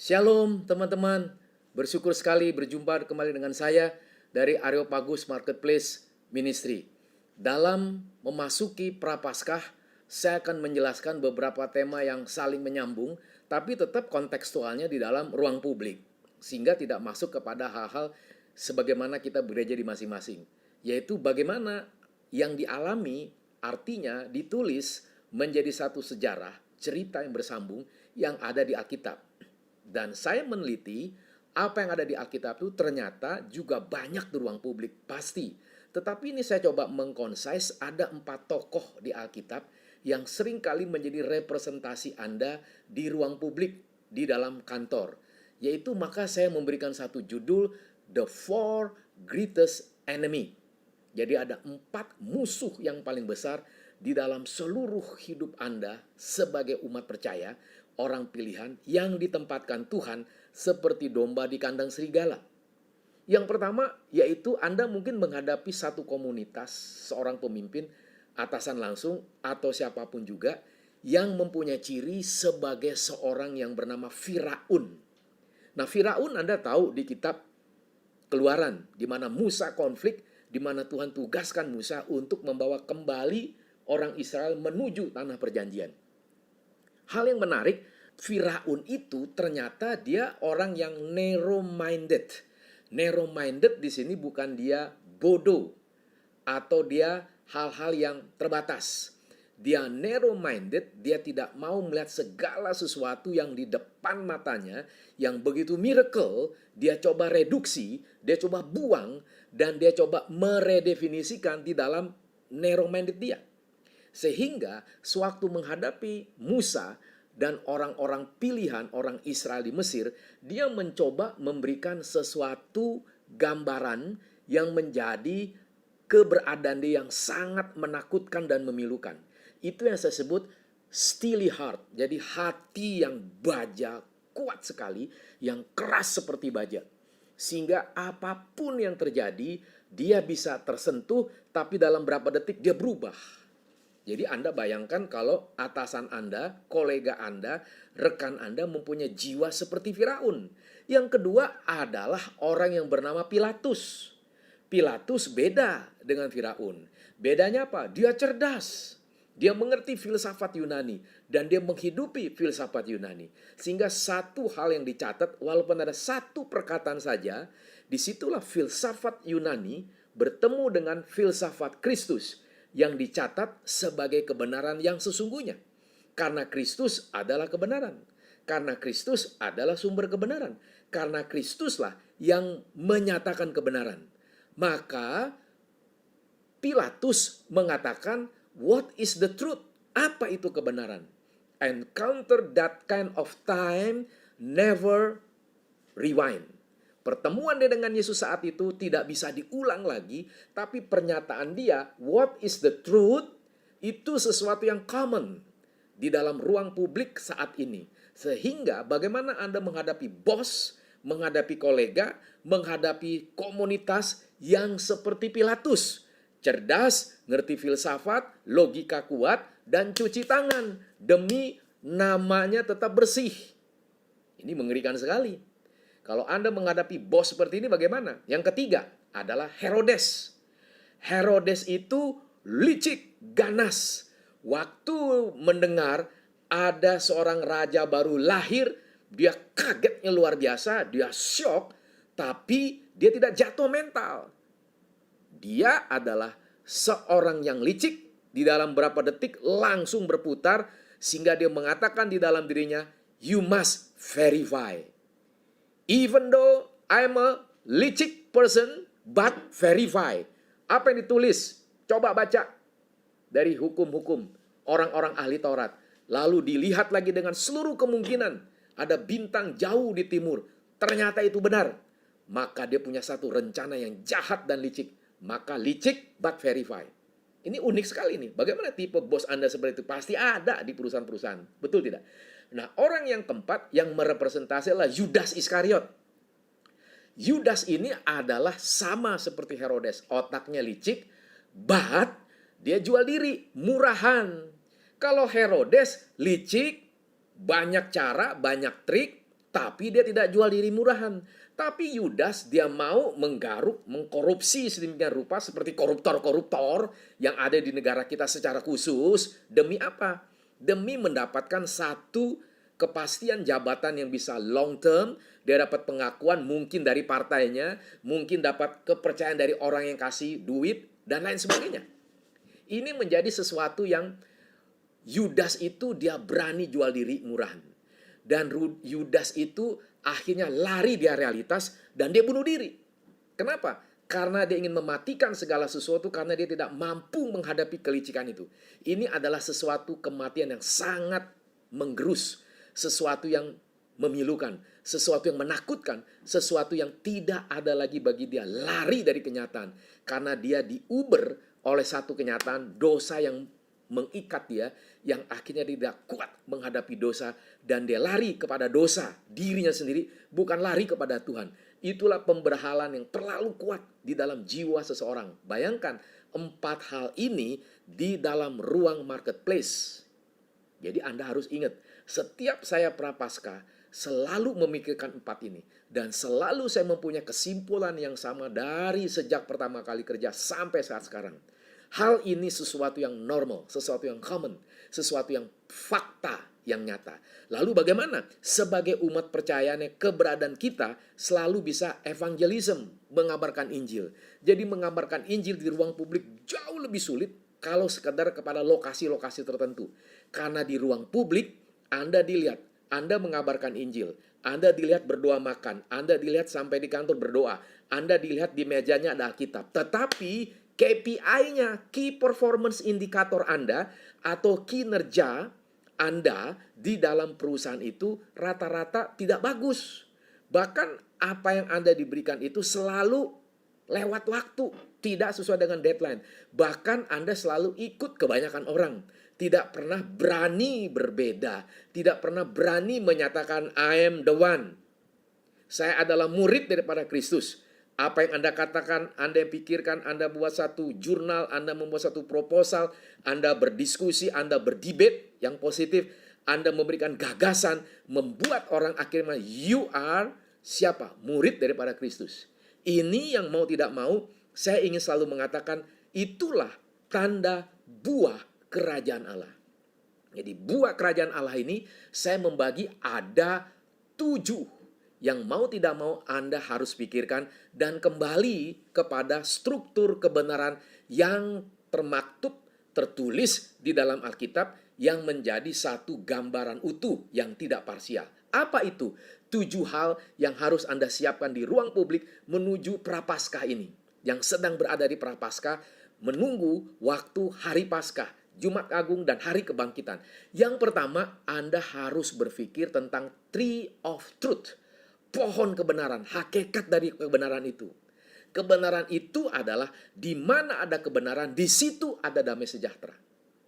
Shalom teman-teman, bersyukur sekali berjumpa kembali dengan saya dari Areopagus Marketplace Ministry. Dalam memasuki Prapaskah, saya akan menjelaskan beberapa tema yang saling menyambung, tapi tetap kontekstualnya di dalam ruang publik, sehingga tidak masuk kepada hal-hal sebagaimana kita bekerja di masing-masing, yaitu bagaimana yang dialami artinya ditulis menjadi satu sejarah, cerita yang bersambung yang ada di Alkitab. Dan saya meneliti apa yang ada di Alkitab itu ternyata juga banyak di ruang publik, pasti. Tetapi ini saya coba mengkonsis, ada 4 tokoh di Alkitab yang seringkali menjadi representasi Anda di ruang publik, di dalam kantor. Yaitu maka saya memberikan satu judul, The Four Greatest Enemy. Jadi ada 4 musuh yang paling besar di dalam seluruh hidup Anda sebagai umat percaya, orang pilihan yang ditempatkan Tuhan seperti domba di kandang serigala. Yang pertama yaitu Anda mungkin menghadapi satu komunitas, seorang pemimpin, atasan langsung atau siapapun juga yang mempunyai ciri sebagai seorang yang bernama Firaun. Nah, Firaun Anda tahu di kitab Keluaran, di mana Musa konflik, di mana Tuhan tugaskan Musa untuk membawa kembali orang Israel menuju tanah perjanjian. Hal yang menarik, Firaun itu ternyata dia orang yang narrow-minded. Narrow-minded di sini bukan dia bodoh atau dia hal-hal yang terbatas. Dia narrow-minded, dia tidak mau melihat segala sesuatu yang di depan matanya, yang begitu miracle, dia coba reduksi, dia coba buang, dan dia coba meredefinisikan di dalam narrow-minded dia. Sehingga sewaktu menghadapi Musa dan orang-orang pilihan orang Israel di Mesir, dia mencoba memberikan sesuatu gambaran yang menjadi keberadaan dia yang sangat menakutkan dan memilukan. Itu yang saya sebut steely heart. Jadi hati yang baja, kuat sekali, yang keras seperti baja. Sehingga apapun yang terjadi, dia bisa tersentuh, tapi dalam berapa detik dia berubah. Jadi Anda bayangkan kalau atasan Anda, kolega Anda, rekan Anda mempunyai jiwa seperti Firaun. Yang kedua adalah orang yang bernama Pilatus. Pilatus beda dengan Firaun. Bedanya apa? Dia cerdas. Dia mengerti filsafat Yunani dan dia menghidupi filsafat Yunani. Sehingga satu hal yang dicatat, walaupun ada satu perkataan saja, disitulah filsafat Yunani bertemu dengan filsafat Kristus yang dicatat sebagai kebenaran yang sesungguhnya. Karena Kristus adalah kebenaran. Karena Kristus adalah sumber kebenaran. Karena Kristuslah yang menyatakan kebenaran. Maka Pilatus mengatakan, what is the truth? Apa itu kebenaran? Encounter that kind of time, never rewind. Pertemuan dia dengan Yesus saat itu tidak bisa diulang lagi, tapi pernyataan dia, what is the truth, itu sesuatu yang common di dalam ruang publik saat ini. Sehingga bagaimana Anda menghadapi bos, menghadapi kolega, menghadapi komunitas yang seperti Pilatus. Cerdas, ngerti filsafat, logika kuat, dan cuci tangan demi namanya tetap bersih. Ini mengerikan sekali. Kalau Anda menghadapi bos seperti ini bagaimana? Yang ketiga adalah Herodes. Herodes itu licik, ganas. Waktu mendengar ada seorang raja baru lahir, dia kagetnya luar biasa, dia syok, tapi dia tidak jatuh mental. Dia adalah seorang yang licik, di dalam berapa detik langsung berputar, sehingga dia mengatakan di dalam dirinya, you must verify. Even though I'm a licik person, but verify. Apa yang ditulis? Coba baca dari hukum-hukum orang-orang ahli Taurat. Lalu dilihat lagi dengan seluruh kemungkinan. Ada bintang jauh di timur. Ternyata itu benar. Maka dia punya satu rencana yang jahat dan licik. Maka licik, but verify. Ini unik sekali nih. Bagaimana tipe bos Anda seperti itu? Pasti ada di perusahaan-perusahaan. Betul tidak? Nah, orang yang keempat yang merepresentasi adalah Yudas Iskariot. Yudas ini adalah sama seperti Herodes. Otaknya licik, but dia jual diri, murahan. Kalau Herodes licik, banyak cara, banyak trik, tapi dia tidak jual diri murahan. Tapi Yudas dia mau menggaruk, mengkorupsi sedemikian rupa seperti koruptor-koruptor yang ada di negara kita secara khusus. Demi apa? Demi mendapatkan satu kepastian jabatan yang bisa long term. Dia dapat pengakuan mungkin dari partainya, mungkin dapat kepercayaan dari orang yang kasih duit, dan lain sebagainya. Ini menjadi sesuatu yang Yudas itu dia berani jual diri murahan. Dan Yudas itu akhirnya lari dari realitas dan dia bunuh diri. Kenapa? Karena dia ingin mematikan segala sesuatu karena dia tidak mampu menghadapi kelicikan itu. Ini adalah sesuatu kematian yang sangat menggerus. Sesuatu yang memilukan. Sesuatu yang menakutkan. Sesuatu yang tidak ada lagi bagi dia. Lari dari kenyataan. Karena dia diuber oleh satu kenyataan dosa yang mengikat dia, yang akhirnya dia tidak kuat menghadapi dosa, dan dia lari kepada dosa dirinya sendiri, bukan lari kepada Tuhan. Itulah pemberhalaan yang terlalu kuat di dalam jiwa seseorang. Bayangkan 4 hal ini di dalam ruang marketplace. Jadi Anda harus ingat, setiap saya prapaskah selalu memikirkan 4 ini, dan selalu saya mempunyai kesimpulan yang sama dari sejak pertama kali kerja sampai saat sekarang. Hal ini sesuatu yang normal, sesuatu yang common, sesuatu yang fakta yang nyata. Lalu bagaimana? Sebagai umat percayanya, keberadaan kita selalu bisa evangelism, mengabarkan Injil. Jadi mengabarkan Injil di ruang publik jauh lebih sulit kalau sekedar kepada lokasi-lokasi tertentu. Karena di ruang publik Anda dilihat, Anda mengabarkan Injil, Anda dilihat berdoa makan, Anda dilihat sampai di kantor berdoa, Anda dilihat di mejanya ada Alkitab. Tetapi KPI-nya, Key Performance Indicator Anda, atau kinerja Anda di dalam perusahaan itu rata-rata tidak bagus. Bahkan apa yang Anda diberikan itu selalu lewat waktu, tidak sesuai dengan deadline. Bahkan Anda selalu ikut kebanyakan orang. Tidak pernah berani berbeda. Tidak pernah berani menyatakan, I am the one. Saya adalah murid daripada Kristus. Apa yang Anda katakan, Anda yang pikirkan, Anda buat satu jurnal, Anda membuat satu proposal, Anda berdiskusi, Anda berdebat yang positif, Anda memberikan gagasan, membuat orang akhirnya, you are siapa? Murid daripada Kristus. Ini yang mau tidak mau, saya ingin selalu mengatakan, itulah tanda buah kerajaan Allah. Jadi buah kerajaan Allah ini, saya membagi ada 7. Yang mau tidak mau Anda harus pikirkan dan kembali kepada struktur kebenaran yang termaktub, tertulis di dalam Alkitab yang menjadi satu gambaran utuh yang tidak parsial. Apa itu? 7 hal yang harus Anda siapkan di ruang publik menuju Prapaskah ini. Yang sedang berada di Prapaskah menunggu waktu hari Paskah, Jumat Agung dan hari kebangkitan. Yang pertama, Anda harus berpikir tentang Tree of Truth. Pohon kebenaran, hakikat dari kebenaran itu. Kebenaran itu adalah di mana ada kebenaran, di situ ada damai sejahtera.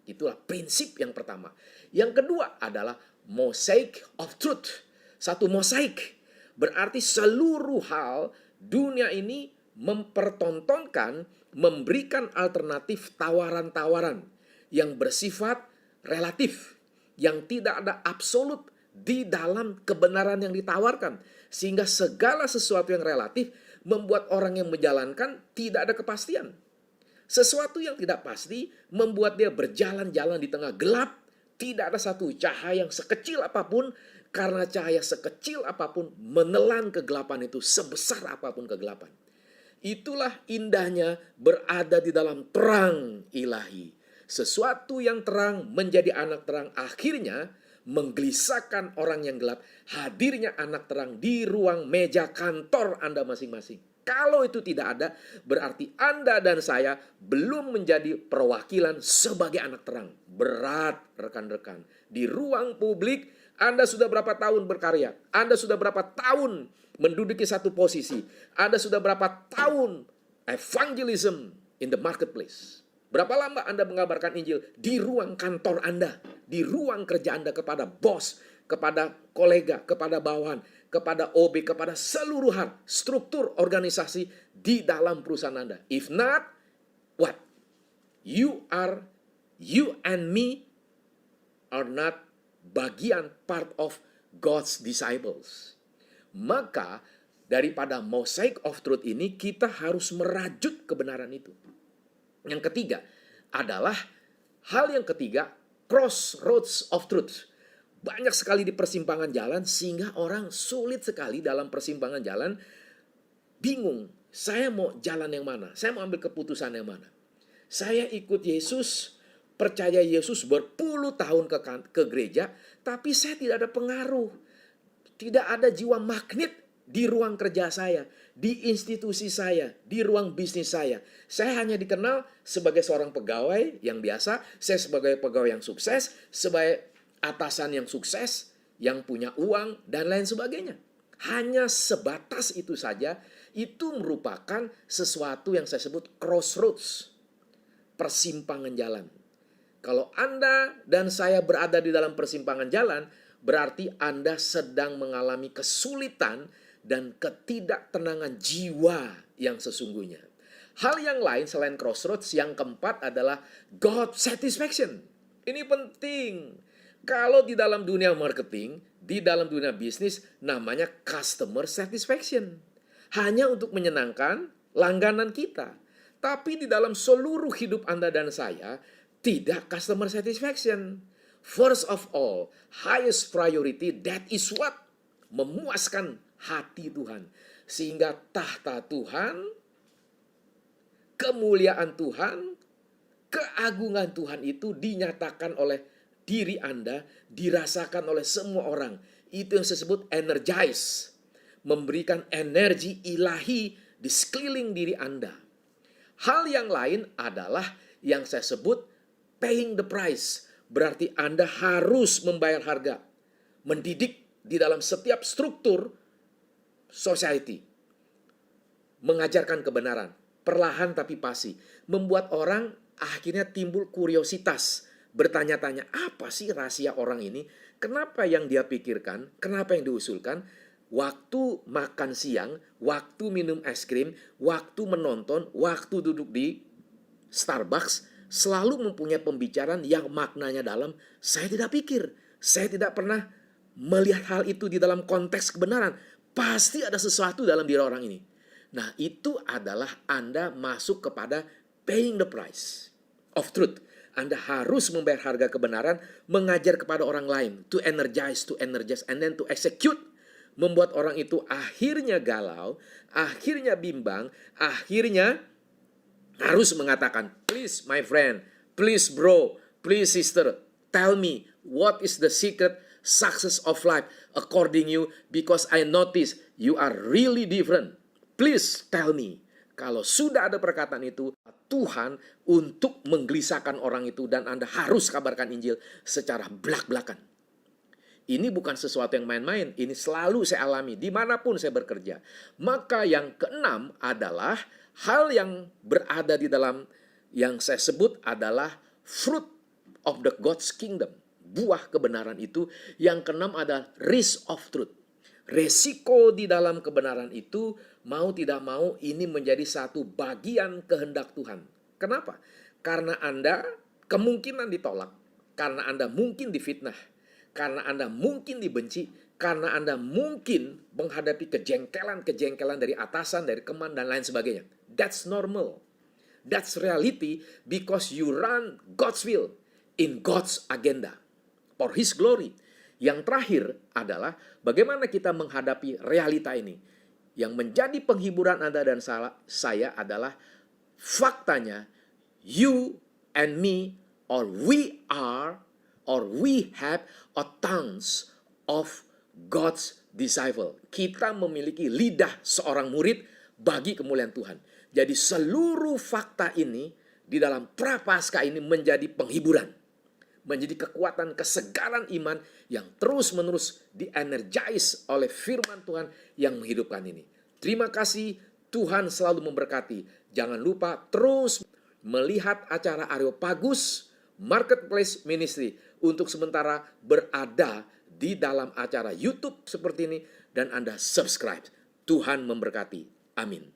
Itulah prinsip yang pertama. Yang kedua adalah mosaic of truth. Satu mosaik. Berarti seluruh hal dunia ini mempertontonkan, memberikan alternatif tawaran-tawaran yang bersifat relatif, yang tidak ada absolut di dalam kebenaran yang ditawarkan. Sehingga segala sesuatu yang relatif membuat orang yang menjalankan tidak ada kepastian. Sesuatu yang tidak pasti membuat dia berjalan-jalan di tengah gelap. Tidak ada satu cahaya yang sekecil apapun. Karena cahaya sekecil apapun menelan kegelapan itu sebesar apapun kegelapan. Itulah indahnya berada di dalam terang ilahi. Sesuatu yang terang menjadi anak terang akhirnya menggelisahkan orang yang gelap. Hadirnya anak terang di ruang meja kantor Anda masing-masing. Kalau itu tidak ada, berarti Anda dan saya belum menjadi perwakilan sebagai anak terang. Berat rekan-rekan. Di ruang publik, Anda sudah berapa tahun berkarya? Anda sudah berapa tahun menduduki satu posisi? Anda sudah berapa tahun evangelism in the marketplace? Berapa lama Anda mengabarkan Injil di ruang kantor Anda, di ruang kerja Anda kepada bos, kepada kolega, kepada bawahan, kepada OB, kepada seluruh hal, struktur organisasi di dalam perusahaan Anda. If not, what? You and me are not bagian part of God's disciples. Maka daripada mosaic of truth ini, kita harus merajut kebenaran itu. Yang ketiga adalah crossroads of truth. Banyak sekali di persimpangan jalan sehingga orang sulit sekali dalam persimpangan jalan, bingung. Saya mau jalan yang mana? Saya mau ambil keputusan yang mana? Saya ikut Yesus, percaya Yesus berpuluh tahun ke gereja, tapi saya tidak ada pengaruh. Tidak ada jiwa magnet di ruang kerja saya, di institusi saya, di ruang bisnis saya. Saya hanya dikenal sebagai seorang pegawai yang biasa, saya sebagai pegawai yang sukses, sebagai atasan yang sukses, yang punya uang, dan lain sebagainya. Hanya sebatas itu saja. Itu merupakan sesuatu yang saya sebut crossroads, persimpangan jalan. Kalau Anda dan saya berada di dalam persimpangan jalan, berarti Anda sedang mengalami kesulitan dan ketidaktenangan jiwa yang sesungguhnya. Hal yang lain selain crossroads, yang keempat adalah God satisfaction. Ini penting. Kalau di dalam dunia marketing, di dalam dunia bisnis, namanya customer satisfaction. Hanya untuk menyenangkan langganan kita. Tapi di dalam seluruh hidup Anda dan saya, tidak customer satisfaction. First of all, highest priority, that is what? Memuaskan hati Tuhan. Sehingga tahta Tuhan, kemuliaan Tuhan, keagungan Tuhan itu dinyatakan oleh diri Anda, dirasakan oleh semua orang. Itu yang saya sebut energize. Memberikan energi ilahi di sekeliling diri Anda. Hal yang lain adalah yang saya sebut paying the price. Berarti Anda harus membayar harga. Mendidik di dalam setiap struktur society. Mengajarkan kebenaran. Perlahan tapi pasti. Membuat orang akhirnya timbul kuriositas. Bertanya-tanya, apa sih rahasia orang ini? Kenapa yang dia pikirkan? Kenapa yang diusulkan? Waktu makan siang, waktu minum es krim, waktu menonton, waktu duduk di Starbucks, selalu mempunyai pembicaraan yang maknanya dalam. Saya tidak pikir, saya tidak pernah melihat hal itu di dalam konteks kebenaran. Pasti ada sesuatu dalam diri orang ini. Nah, itu adalah Anda masuk kepada paying the price of truth. Anda harus membayar harga kebenaran, mengajar kepada orang lain, to energize, and then to execute. Membuat orang itu akhirnya galau, akhirnya bimbang, akhirnya harus mengatakan, please my friend, please bro, please sister, tell me what is the secret success of life according you, because I notice you are really different. Please tell me. Kalau sudah ada perkataan itu, Tuhan untuk menggelisahkan orang itu, dan Anda harus kabarkan Injil secara belak-belakan. Ini bukan sesuatu yang main-main, ini selalu saya alami dimanapun saya bekerja. Maka yang keenam adalah hal yang berada di dalam yang saya sebut adalah fruit of the God's kingdom. Buah kebenaran itu. Yang keenam adalah risk of truth. Resiko di dalam kebenaran itu, mau tidak mau ini menjadi satu bagian kehendak Tuhan. Kenapa? Karena Anda kemungkinan ditolak, karena Anda mungkin difitnah, karena Anda mungkin dibenci, karena Anda mungkin menghadapi kejengkelan dari atasan, dari teman, dan lain sebagainya. That's normal. That's reality because you run God's will in God's agenda for His glory. Yang terakhir adalah bagaimana kita menghadapi realita ini. Yang menjadi penghiburan Anda dan saya adalah faktanya you and me, or we are, or we have a tongues of God's disciple. Kita memiliki lidah seorang murid bagi kemuliaan Tuhan. Jadi seluruh fakta ini di dalam Prapaskah ini menjadi penghiburan. Menjadi kekuatan, kesegaran iman yang terus-menerus dienergize oleh firman Tuhan yang menghidupkan ini. Terima kasih, Tuhan selalu memberkati. Jangan lupa terus melihat acara Areopagus Marketplace Ministry untuk sementara berada di dalam acara YouTube seperti ini dan Anda subscribe. Tuhan memberkati. Amin.